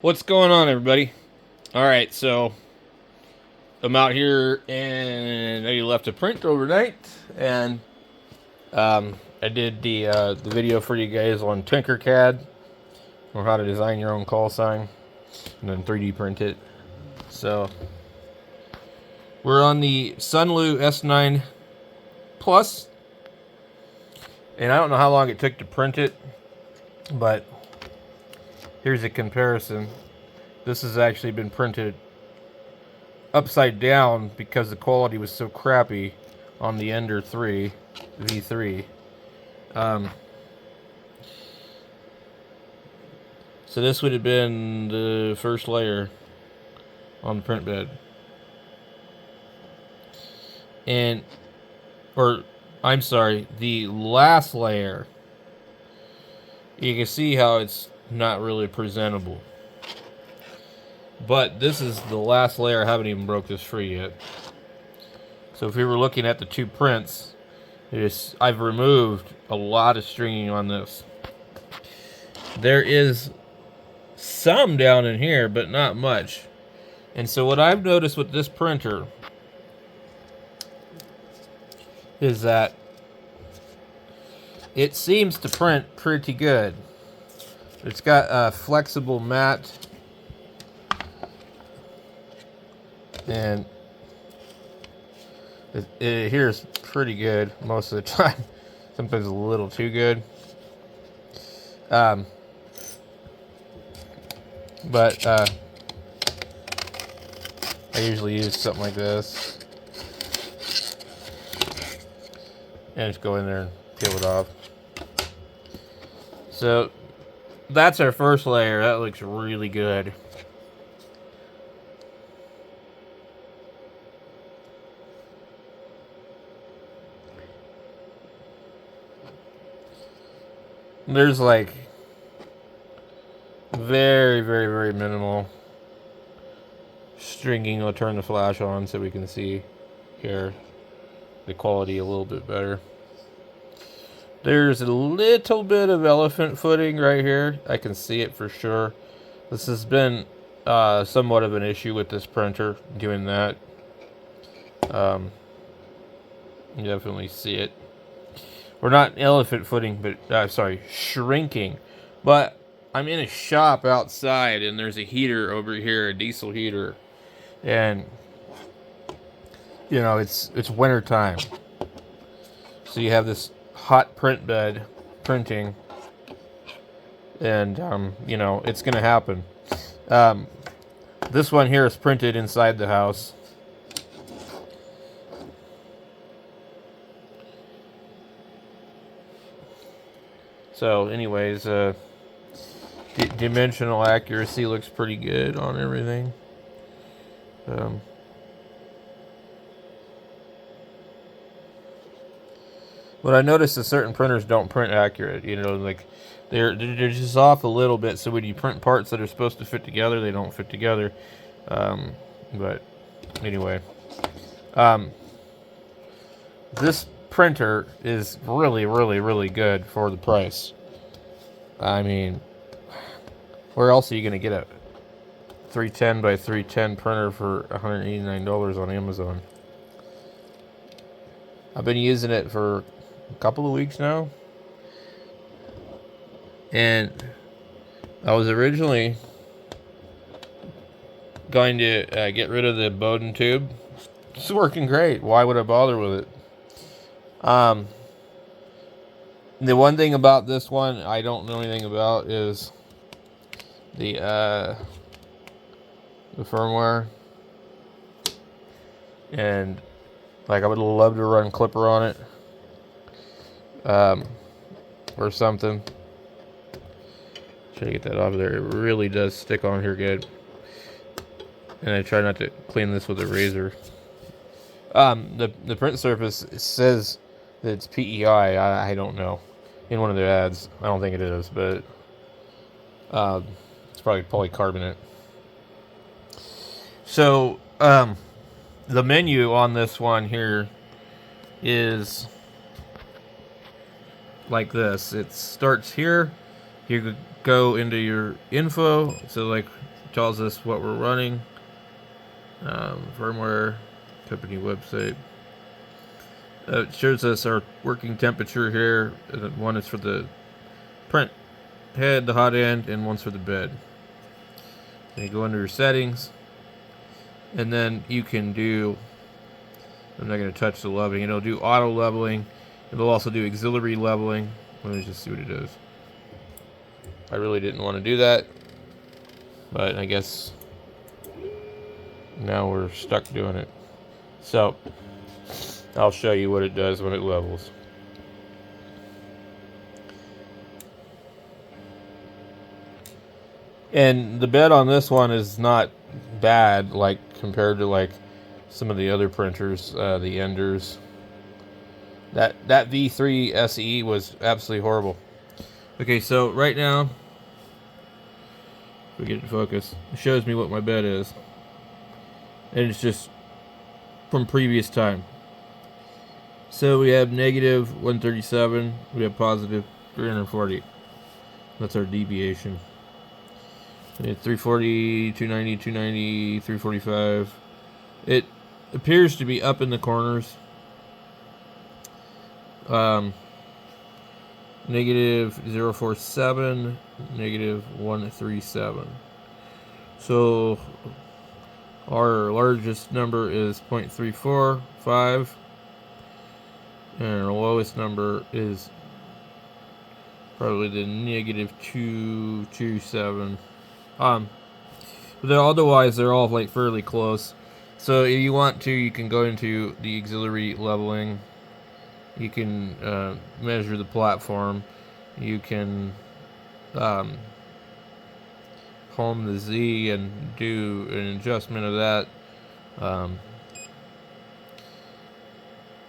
What's going on, everybody? All right, so I'm out here and I left a print overnight, and I did the video for you guys on Tinkercad or how to design your own call sign and then 3D print it. So we're on the Sunlu S9 Plus, and I don't know how long it took to print it, but here's a comparison. This has actually been printed upside down because the quality was so crappy on the Ender 3 V3. So this would have been the first layer on the print bed, and I'm sorry, the last layer. You can see how it's not really presentable. But this is the last layer. I haven't even broke this free yet. So if we were looking at the two prints, I've removed a lot of stringing on this. There is some down in here, but not much. And so what I've noticed with this printer is that it seems to print pretty good. It's got a flexible mat, and it adheres pretty good most of the time. Sometimes a little too good. But I usually use something like this and just go in there and peel it off. So that's our first layer. That looks really good. There's like very, very, very minimal stringing. I'll turn the flash on so we can see here the quality a little bit better. There's a little bit of elephant footing right here. I can see it for sure. This has been somewhat of an issue with this printer, doing that. You definitely see it. We're not elephant footing, but sorry, shrinking. But I'm in a shop outside, and there's a heater over here, a diesel heater, and you know it's winter time, so you have this hot print bed printing, and you know it's gonna happen. This one here is printed inside the house. So anyways, dimensional accuracy looks pretty good on everything. What I noticed is certain printers don't print accurate. You know, like they're just off a little bit. So when you print parts that are supposed to fit together, they don't fit together. But anyway, this printer is really, really, really good for the price. I mean, where else are you gonna get a 310 by 310 printer for $189 on Amazon? I've been using it for a couple of weeks now, and I was originally going to get rid of the Bowden tube. It's working great. Why would I bother with it? The one thing about this one I don't know anything about is the firmware, and like I would love to run Clipper on it, or something. Try to get that off there. It really does stick on here good, and I try not to clean this with a razor. The print surface says that it's PEI. I don't know. In one of their ads, I don't think it is, but it's probably polycarbonate. So the menu on this one here is like this. It starts here, You could go into your info, so like it tells us what we're running, firmware, company website. It shows us our working temperature here. One is for the print head, the hot end, and one's for the bed. And you go under your settings, and then you can do, I'm not going to touch the leveling, it'll do auto leveling, it'll also do auxiliary leveling. Let me just see what it does. I really didn't want to do that, but I guess now we're stuck doing it. So I'll show you what it does when it levels. And the bed on this one is not bad, like compared to like some of the other printers, the Enders. That V3 SE was absolutely horrible. Okay, so right now, if we get it to focus, it shows me what my bed is, and it's just from previous time. So we have negative 137, we have positive 340. That's our deviation. We have 340, 290, 290, 345. It appears to be up in the corners. Negative 047, negative 137. So our largest number is 0.345, and our lowest number is probably the negative 227. But otherwise they're all like fairly close. So if you want to, you can go into the auxiliary leveling. You can measure the platform. You can home the Z and do an adjustment of that.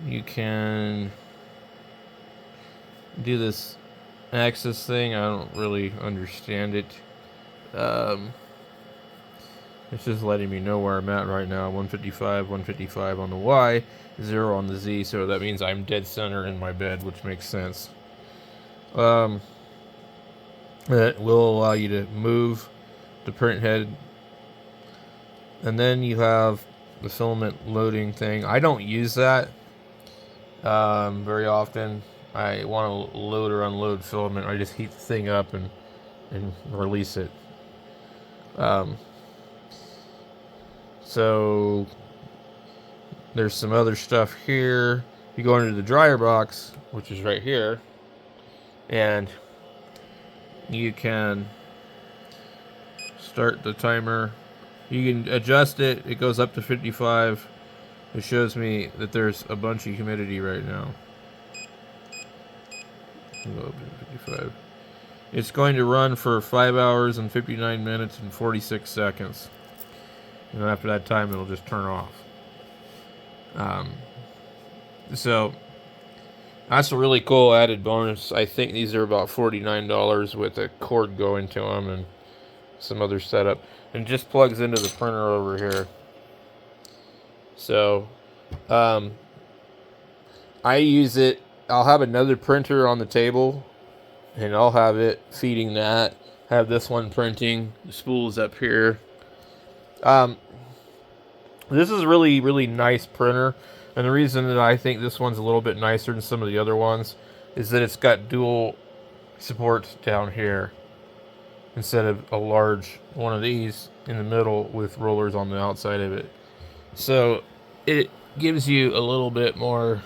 You can do this axis thing. I don't really understand it. It's just letting me know where I'm at right now. 155 on the Y, 0 on the Z, so that means I'm dead center in my bed, which makes sense. It will allow you to move the print head. And then you have the filament loading thing. I don't use that very often. I want to load or unload filament. I just heat the thing up and release it. So there's some other stuff here. You go into the dryer box, which is right here, and you can start the timer. You can adjust it. It goes up to 55. It shows me that there's a bunch of humidity right now. Go up to 55. It's going to run for 5 hours and 59 minutes and 46 seconds. And after that time, it'll just turn off. So that's a really cool added bonus. I think these are about $49 with a cord going to them and some other setup. And it just plugs into the printer over here. So I use it. I'll have another printer on the table, and I'll have it feeding that. Have this one printing. The spool's up here. This is a really, really nice printer, and the reason that I think this one's a little bit nicer than some of the other ones is that it's got dual support down here instead of a large one of these in the middle with rollers on the outside of it. So it gives you a little bit more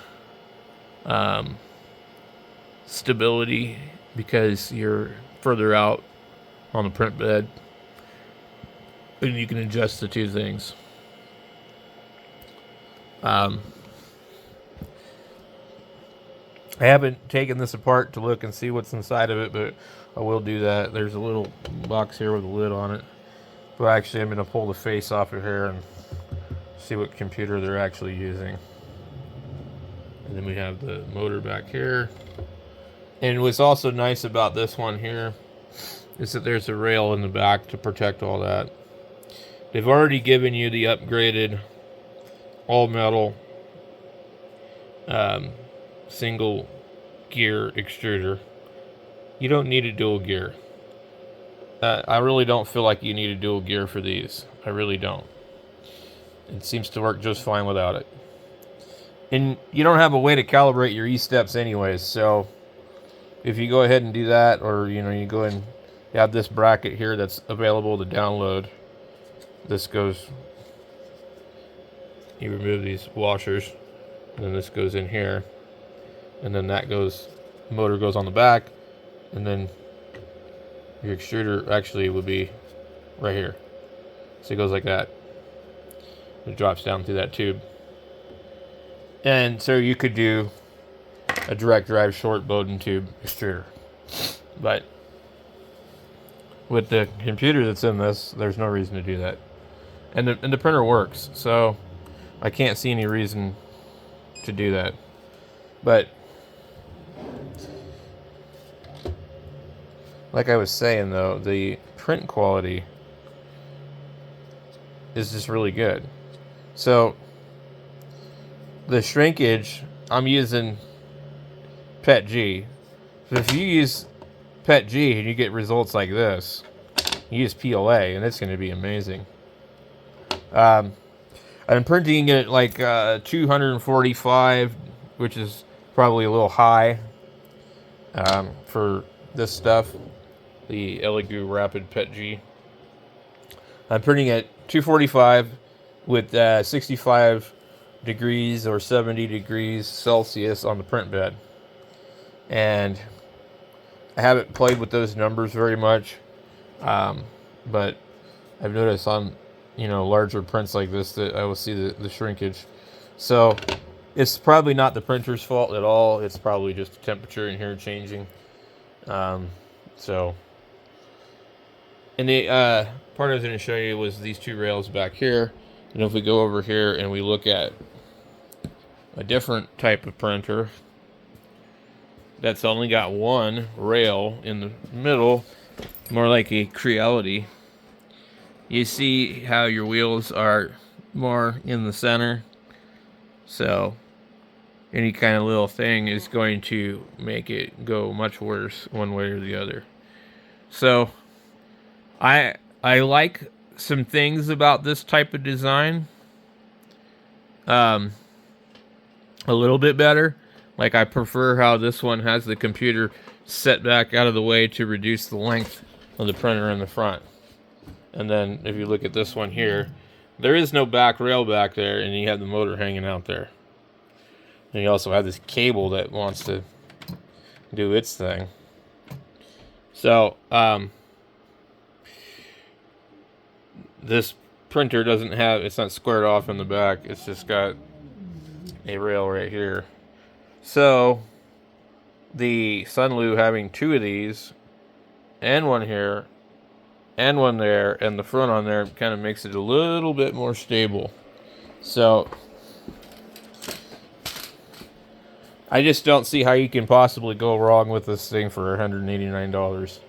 stability because you're further out on the print bed, and you can adjust the two things. I haven't taken this apart to look and see what's inside of it, but I will do that. There's a little box here with a lid on it. But actually, I'm going to pull the face off of here and see what computer they're actually using. And then we have the motor back here. And what's also nice about this one here is that there's a rail in the back to protect all that. They've already given you the upgraded all metal single gear extruder. You don't need a dual gear. I really don't feel like you need a dual gear for these. I really don't. It seems to work just fine without it. And you don't have a way to calibrate your E-steps anyways, so if you go ahead and do that, or you go and you have this bracket here that's available to download. This goes, you remove these washers, and then this goes in here, and then that goes, motor goes on the back, and then your extruder actually would be right here. So it goes like that. It drops down through that tube. And so you could do a direct drive short Bowden tube extruder. But with the computer that's in this, there's no reason to do that. And the printer works, so I can't see any reason to do that. But like I was saying though, the print quality is just really good. So the shrinkage, I'm using petg. So if you use petg and you get results like this, you use PLA and it's going to be amazing. I'm printing it like 245, which is probably a little high for this stuff. The Elegoo Rapid PetG. I'm printing at 245 with 65 degrees or 70 degrees Celsius on the print bed. And I haven't played with those numbers very much, but I've noticed on larger prints like this that I will see the shrinkage. So it's probably not the printer's fault at all. It's probably just the temperature in here changing. And the part I was going to show you was these two rails back here. And if we go over here and we look at a different type of printer that's only got one rail in the middle, more like a Creality, you see how your wheels are more in the center. So any kind of little thing is going to make it go much worse one way or the other. So I like some things about this type of design a little bit better. Like I prefer how this one has the computer set back out of the way to reduce the length of the printer in the front. And then if you look at this one here, there is no back rail back there, and you have the motor hanging out there. And you also have this cable that wants to do its thing. So this printer doesn't have, it's not squared off in the back, it's just got a rail right here. So the Sunlu having two of these, and one here, and one there, and the front on there kind of makes it a little bit more stable. So I just don't see how you can possibly go wrong with this thing for $189.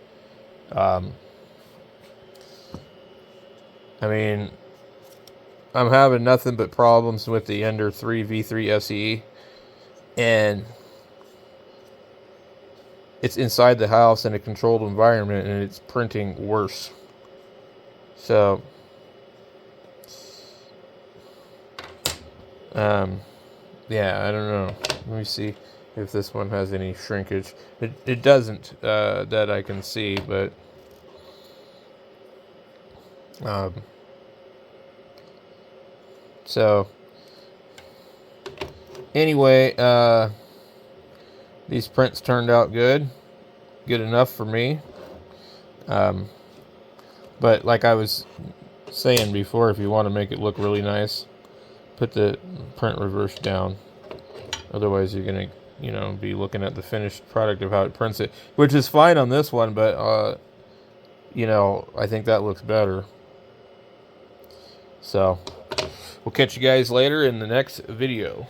I mean, I'm having nothing but problems with the Ender 3 V3 SE, and it's inside the house in a controlled environment, and it's printing worse. So, yeah, I don't know. Let me see if this one has any shrinkage. It doesn't, that I can see, but so anyway, these prints turned out good enough for me. But like I was saying before, if you want to make it look really nice, put the print reverse down. Otherwise you're going to, be looking at the finished product of how it prints it, which is fine on this one, but I think that looks better. So we'll catch you guys later in the next video.